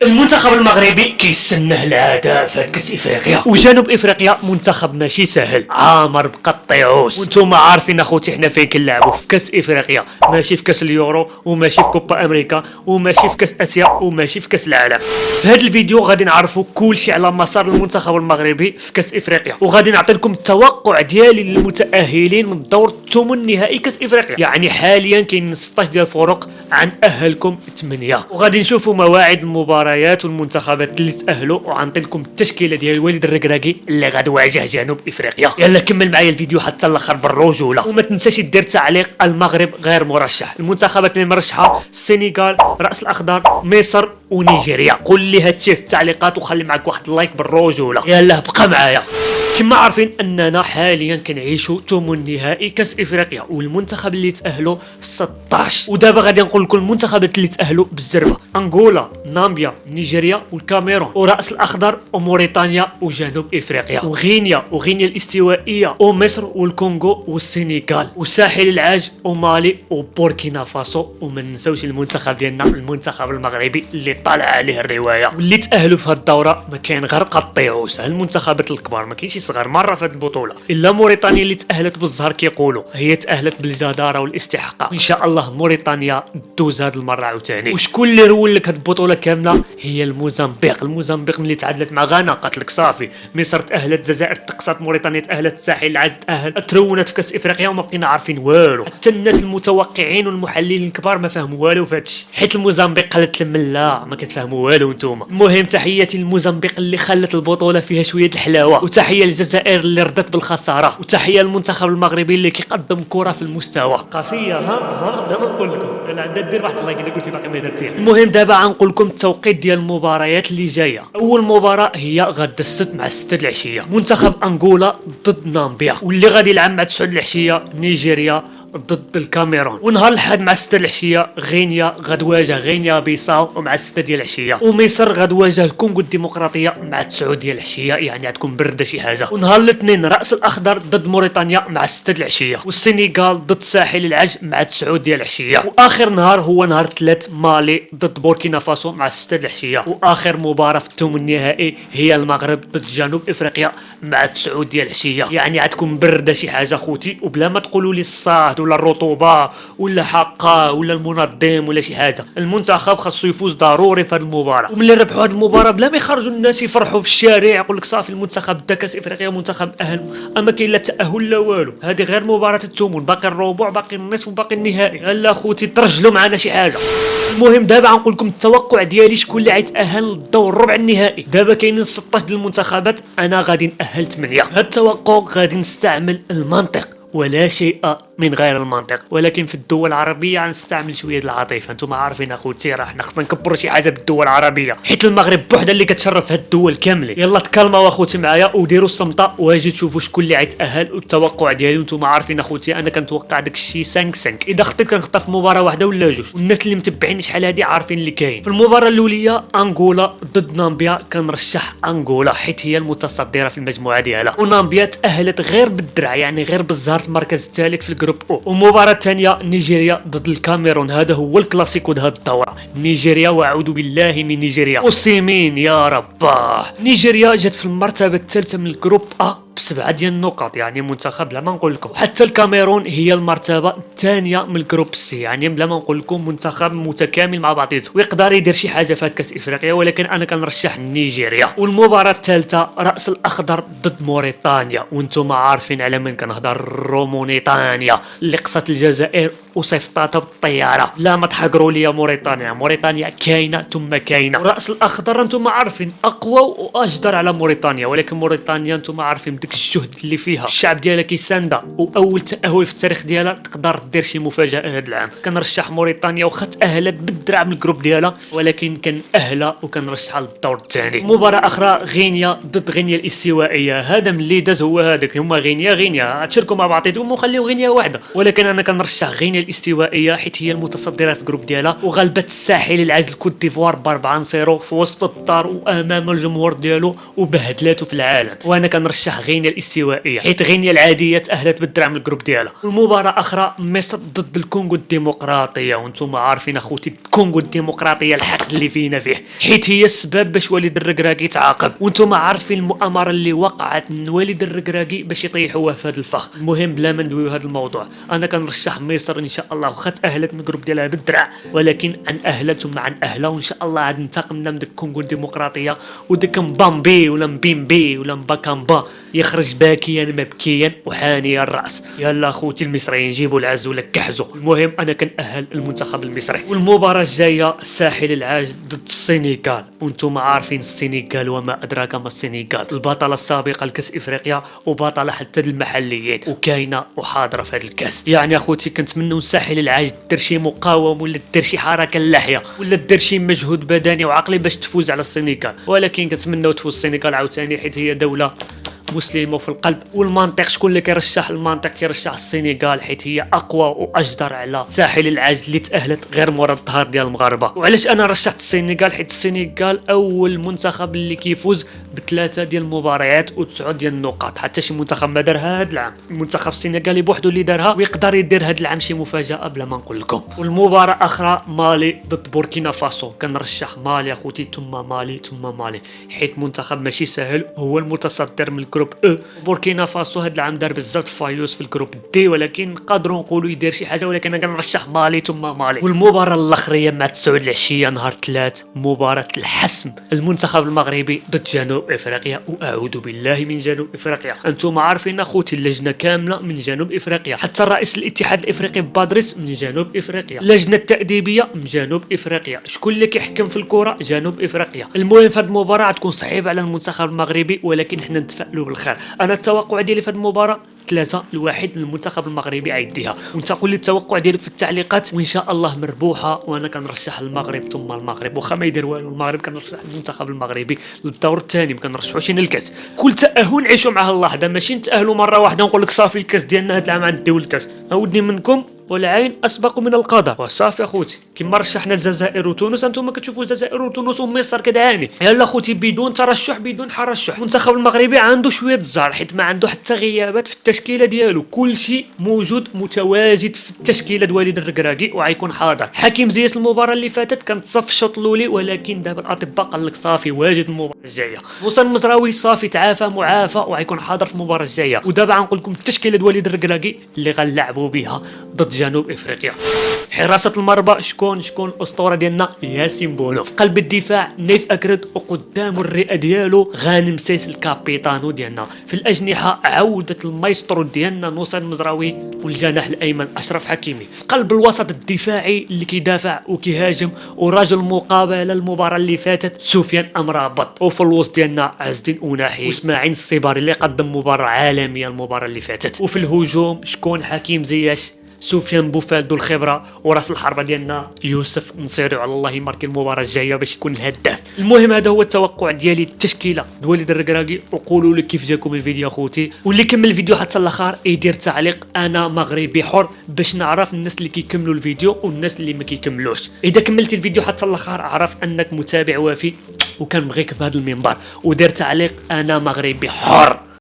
المنتخب المغربي كيستناه العداء في كاس افريقيا، وجنوب افريقيا منتخب ماشي سهل، عامر بقطيعوس. وانتم عارفين اخوتي حنا فين كنلعبوا، في كاس افريقيا، ماشي في كاس اليورو، وماشي في كوبا امريكا، وماشي في كاس اسيا، وماشي في كاس العالم. في هذا الفيديو غادي نعرفوا كلشي على مسار المنتخب المغربي في كاس افريقيا، وغادي نعطي لكم التوقع ديالي للمتاهلين من دور الثمن نهائي كاس افريقيا. يعني حاليا كاين 16 ديال الفرق عن اهلكم 8، وغادي نشوفوا مواعيد المباريات والمنتخبات اللي تاهلوا، وغنعطي لكم التشكيله ديال الوليد الركراكي اللي غادي يواجه جنوب افريقيا. يلا كمل معايا الفيديو حتى الاخر بالرجوله، وما تنساش دير تعليق. المغرب غير مرشح، المنتخبات اللي مرشحه السنغال، راس الاخضر، مصر ونيجيريا. قول لي هادشي في التعليقات، وخلي معك واحد اللايك بالرجوله. يلا بقى معايا. كما عارفين اننا حاليا كنعيشوا ثمن نهائي كاس افريقيا، والمنتخب اللي تاهلوا 16. ودابا غادي نقول لكم المنتخبات اللي تاهلوا بالزربه: انغولا، نامبيا، نيجيريا والكاميرون، وراس الاخضر وموريتانيا وجنوب افريقيا، وغينيا الاستوائيه ومصر والكونغو والسنغال، وساحل العاج ومالي وبوركينا فاسو. وما ننساوش المنتخب ديالنا المنتخب المغربي اللي طالع عليه الروايه. واللي تاهلوا في هذه الدوره ما كاين غير قطيعوس، المنتخبات الكبار ما كاينش صغار مره في هذه البطوله، الا موريتانيا اللي تاهلت بالزهر كيقولوا، هي تاهلت بالجداره والاستحقاق. وان شاء الله موريتانيا دوز هذه المره عاوتاني. وشكون اللي رول لك هذه البطوله كامله؟ هي الموزمبيق اللي تعادلت مع غانا، قالت لك صافي مصر تاهلت، الجزائر تقصت، موريتانيا تاهلت، الساحل العاج تاهل، ترونت في كاس افريقيا وما بقينا عارفين والو. حتى الناس المتوقعين والمحللين الكبار ما فهموا والو في هادشي، حيت الموزمبيق قالت لهم لا ما كتفهموا والو نتوما. المهم تحياتي للموزمبيق اللي خلت البطوله فيها شويه الحلاوه، وتحيه للجزائر اللي ردت بالخساره، وتحيه للمنتخب المغربي اللي كيقدم كره في المستوى. قافيه ها دابا نقول لكم انا عندي دير واحد اللايك اذا كنتي باقي ما درتيها. المهم دابا غنقول لكم التوقيت ديال المباريات اللي جايه. اول مباراه هي غدا السبت مع 6 العشيه، منتخب انغولا ضد نامبيا، واللي غادي يلعب مع 9 العشيه نيجيريا ضد الكاميرون. ونهار الاحد مع 6 العشيه غينيا غتواجه غينيا بيساو ومع 6 ديال العشيه، ومصر غتواجه الكونغو الديمقراطيه مع 9 ديال العشيه، يعني غتكون برده شي حاجه. ونهار الاثنين راس الاخضر ضد موريتانيا مع 6 العشيه، والسنغال ضد ساحل العاج مع 9 ديال العشيه. واخر نهار هو نهار 3 مالي ضد بوركينا فاسو مع 6 العشيه. واخر مباراه في الثمن النهائي هي المغرب ضد جنوب افريقيا مع 9 ديال العشيه، يعني غتكون برده شي حاجه خوتي. وبلا ما تقولوا لي الصهد ولا الرطوبه ولا حقه ولا المنظم ولا شي حاجه، المنتخب خاصو يفوز ضروري في هذه المباراه. وملي ربحوا هذه المباراه بلا ما يخرجوا الناس يفرحوا في الشارع يقول لك صافي المنتخب دا كاس افريقيا منتخب اهل، اما كاين لا تاهل لا والو. هذه غير مباراه الثمن، باقي الربع باقي النصف وباقي النهائي. يلا خوتي ترجلوا معنا شي حاجه. المهم دابا غنقول لكم التوقع ديالي شكون اللي غيتاهل للدور الربع النهائي. دابا كاينين 16 ديال المنتخبات، انا غادي ناهل 8. هذا التوقع غادي نستعمل المنطق ولا شيء من غير المنطق، ولكن في الدول العربيه غنستعمل شويه العاطفه. انتم عارفين اخوتي راه حنا خصنا نكبروا شي حاجه بالدول العربيه، حيت المغرب بوحدها اللي كتشرف هاد الدول كامله. يلا تكلموا اخوتي معايا وديروا الصمته واجي تشوفوا شكون اللي غيتاهل. والتوقع ديالي انتم عارفين اخوتي انا كنتوقع داك الشيء 5-5، اذا خطيت كنخطا في مباراه واحده ولا جوج. والناس اللي متبعين شحال هادي عارفين اللي كاين. في المباراه الاوليه انغولا ضد نامبيا كنرشح انغولا حيت هي المتصدره في المجموعه ديالها، ونامبيا تاهلت غير بالدرع، يعني غير بالزهر المركز الثالث في الجروب او. ومباراة ثانية نيجيريا ضد الكاميرون، هذا هو الكلاسيكو د هذه الدورة. نيجيريا واعوذ بالله من نيجيريا، وسيمين يا رباه. نيجيريا جات في المرتبة الثالثة من الجروب ب7 ديال النقط، يعني منتخب بلا ما نقول لكم. حتى الكاميرون هي المرتبه الثانيه من الجروب سي، يعني بلا ما نقول لكم منتخب متكامل مع بعضيته ويقدر يدير شي حاجه في كاس افريقيا، ولكن انا كنرشح نيجيريا. والمباراه الثالثه راس الاخضر ضد موريتانيا، وانتم عارفين على من كنهضر، موريتانيا اللي قصت الجزائر وصيفطاتها بالطياره. لا ما تحقروا لي موريتانيا كاينه ثم كاينه. وراس الاخضر انتم عارفين اقوى واجدر على موريتانيا، ولكن موريتانيا انتم عارفين داك الجهد اللي فيها، الشعب ديالها كيساندا، واول تاهل في التاريخ ديالها تقدر دير شي مفاجاه هذا العام. كنرشح موريتانيا واخا تاهلت بالدرع من الجروب ديالها، ولكن كان اهله وكنرشحها للدور الثاني. مباراه اخرى غينيا ضد غينيا الاستوائيه، هذا من اللي داز هو هذاك، هما غينيا تشاركوا مع بعضيهم وخليو غينيا واحده، ولكن انا كنرشح غينيا الاستوائيه حيت هي المتصدره في الجروب ديالها وغلبت الساحل العاج الكوت ديفوار ب4-0 في وسط الدار وامام الجمهور ديالو وبهدلاته في العالم. وانا كنرشح غينيا الاستوائيه حيت غينيا العاديه تاهلت بالدرع من الجروب ديالها. والمباراه اخرى مصر ضد الكونغو الديمقراطيه، وانتم عارفين اخوتي الكونغو الديمقراطيه الحقد اللي فينا فيه حيت هي السبب باش وليد الركراكي تعاقب، وانتم عارفين المؤامره اللي وقعت من وليد الركراكي باش يطيحوه في هذا الفخ. المهم بلا ما ندويو هذا الموضوع، انا كنرشح مصر ان شاء الله واخا تاهلت من الجروب ديالها بالدرع ولكن عن اهلها ثم عن اهلها، وان شاء الله عاد ننتقمنا من ديك الكونغو الديمقراطيه وديك مبامبي ولا مبيمبي ولا مباكامبا يخرج باكيا مبكيا وحانيا الراس. يلا اخوتي المصريين جيبوا العز ولا كحزوا. المهم انا كنأهل المنتخب المصري. والمباراه الجايه الساحل العاج ضد السنغال، وانتم عارفين السنغال وما ادراك ما السنغال، البطله السابقه لكاس افريقيا وبطله حتى المحليين وكاينه وحاضره في هذا الكاس. يعني اخوتي كنتمنوا الساحل العاج دير شي مقاوم ولا دير شي حركه اللحيه ولا دير شي مجهود بدني وعقلي باش تفوز على السنغال، ولكن كنتمنوا تفوز السنغال عاوتاني حيت هي دوله مسلمه في القلب. والمنطق شكون اللي كيرشح؟ المنطق كيرشح السنغال حيت هي اقوى واجدر على ساحل العاج اللي تاهلت غير مورا الظهر ديال المغاربه. وعلاش انا رشحت السنغال؟ حيت السنغال اول منتخب اللي كيفوز ب3 ديال المباريات و9 ديال النقاط، حتى شي منتخب ما دارها هذا العام. المنتخب السنغالي بوحدو اللي دارها ويقدر يدير هذا العام شي مفاجاه بلا ما نقول لكم. والمباراه اخرى مالي ضد بوركينا فاسو، كنرشح مالي اخوتي ثم مالي ثم مالي حيت منتخب ماشي سهل، هو المتصدر من الجروب او. بوركينا فاسو هذا العام دار بزاف فايوس في الجروب دي ولكن نقدروا نقولوا يدير شي حاجه، ولكن انا كنرشح مالي ثم مالي. والمباراه الاخريه مع 9 العشيه نهار 3 مباراه الحسم، المنتخب المغربي ضد جنوب افريقيا. واعوذ بالله من جنوب افريقيا، انتم عارفين اخوتي اللجنه كامله من جنوب افريقيا، حتى رئيس الاتحاد الافريقي بادريس من جنوب افريقيا، اللجنه التاديبيه من جنوب افريقيا، شكون اللي كيحكم في الكره؟ جنوب افريقيا. المهم في هذه المباراه تكون صعيبه على المنتخب المغربي ولكن حنا نتفائلوا بالخير. انا التوقع ديالي في هذه المباراه 3-1 للمنتخب المغربي عيديها، وانت قول لي التوقع ديالك في التعليقات، وان شاء الله مربوحه. وانا كنرشح المغرب ثم المغرب، واخا ما يدير والو المغرب كنرشح المنتخب المغربي للدور الثاني، ما كنرشحوش للكاس. كل تاهل نعيشوا معاه اللحظه، ماشي نتاهلوا مره واحده ونقول لك صافي الكاس ديالنا هذا العام غنديو الكاس. اودني منكم والعين اسبق من القدر وصافي اخوتي. كما رشحنا الجزائر وتونس، انتم كتشوفوا الجزائر وتونس ومصر كدعاني. يلا اخوتي بدون ترشح بدون حرشح، المنتخب المغربي عنده شويه الزهر حيت ما عنده حتى غيابات في التشكيله ديالو، كل شيء موجود متواجد في التشكيله ديال وليد الركراكي وغيكون حاضر. حكيم زياس المباراه اللي فاتت كانت صف الشوط الاولي ولكن دابا الاطباء قال لك صافي واجد المباراه الجايه. موسى المزراوي صافي تعافى معافى وغيكون حاضر في المباراه الجايه. ودابا غنقول لكم التشكيله ديال وليد الركراكي اللي غنلعبوا بها ضد جنوب افريقيا. حراسه المرمى شكون الاسطوره ديالنا؟ ياسين بونو. في قلب الدفاع نيف اكرد، وقدام الرئه ديالو غانم سيس الكابيتانو ديالنا. في الاجنحه عوده المايسترو ديالنا نوصل المزراوي، والجناح الايمن اشرف حكيمي. في قلب الوسط الدفاعي اللي كيدافع وكيهاجم وراجل مقابله المباراه اللي فاتت سفيان امرابط، وفي الوسط ديالنا عز الدين أناحي واسماعيل الصباري اللي قدم مباراه عالميه المباراه اللي فاتت. وفي الهجوم شكون؟ حكيم زياش، سفيان بوفالدو الخبره، وراس الحربه ديالنا يوسف نصيري على الله يماركي المباراه الجايه باش يكون الهداف. المهم هذا هو التوقع ديالي التشكيله د وليد الركراكي. وقولوا لي كيف جاكم الفيديو اخوتي، واللي كمل الفيديو حتى الاخر يدير تعليق انا مغربي حر باش نعرف الناس اللي كيكملوا الفيديو والناس اللي ما كيكملوش. اذا كملتي الفيديو حتى الاخر اعرف انك متابع وافي وكنبغيك في هذا المنبر، ودير تعليق انا مغربي حر.